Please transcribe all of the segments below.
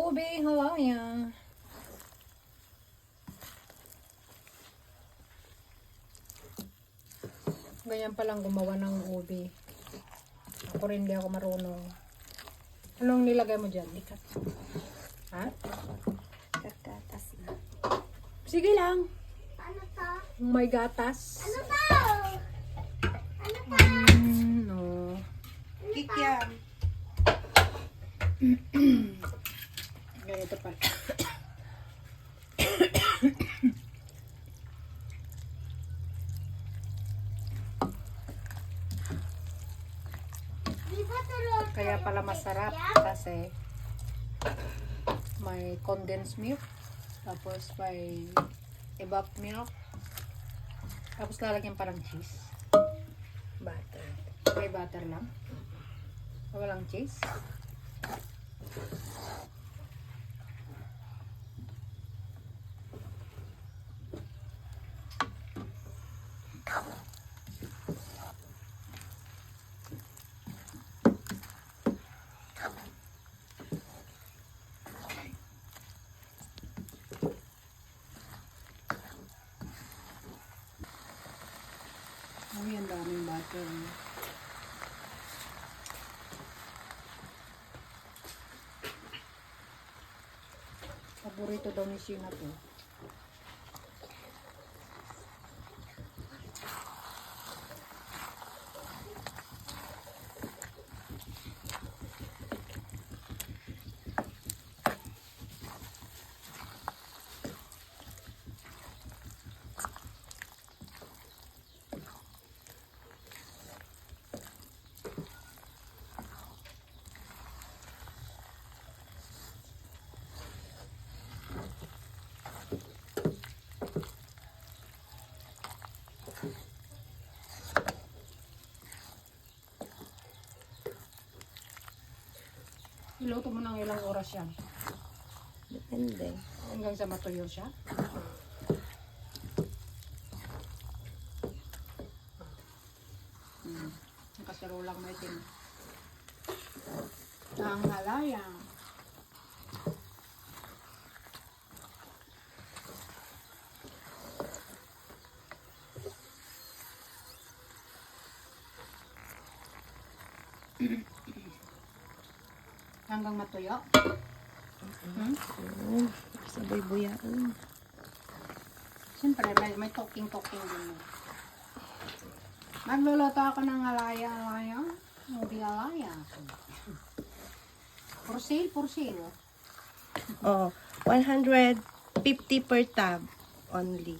ube halaya. Ganyan palang gumawa ng ube. Ako rin, hindi ako marunong. Anong nilagay mo dyan? Ha? Kagatas na. Sige lang. Ano to? May gatas. Ano to? Ano to? No. Kikiam. Ganito pa. Di ba tuloy? Kaya pala masarap kasi may condensed milk, tapos may evap milk, tapos lalagyan pa ng cheese. Butter. May butter lang. Walang cheese. Ay, ang daming butter. Paborito daw ni Sheena to. Iluto mo ng ilang oras yan. Depende. Hanggang sa matuyo siya. Ang kaserolang may tin. Ang halaya. Hanggang matuyo. Sabay buyaan. Siyempre, may talking-talking din. Magluluto ako ng alaya. Hindi alaya. For sale. Oh, 150 per tab only.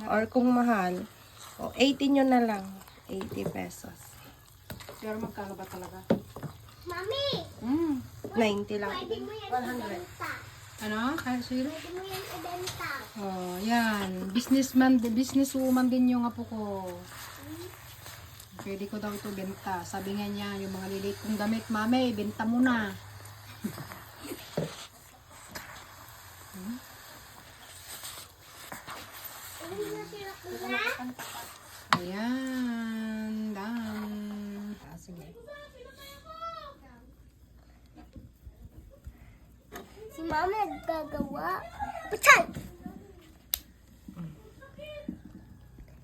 Or kung mahal, 80 nyo na lang. 80 pesos. Pero magkano ba talaga? Mami, 90 lang. pwede mo yan ibenta. Ano? Kaya zero? Pwede mo yan ibenta. Oh, yan. Businesswoman din yung apo ko. Pwede ko daw ito benta. Sabi nga niya, yung mga lilit kong damit, mami, benta mo na. Ano na sila kuya? Ayan. Done. Sige. Si mama naggagawa. Putay!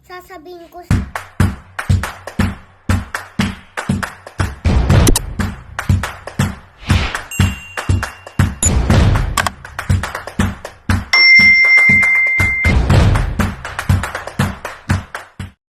Sasabihin ko sa...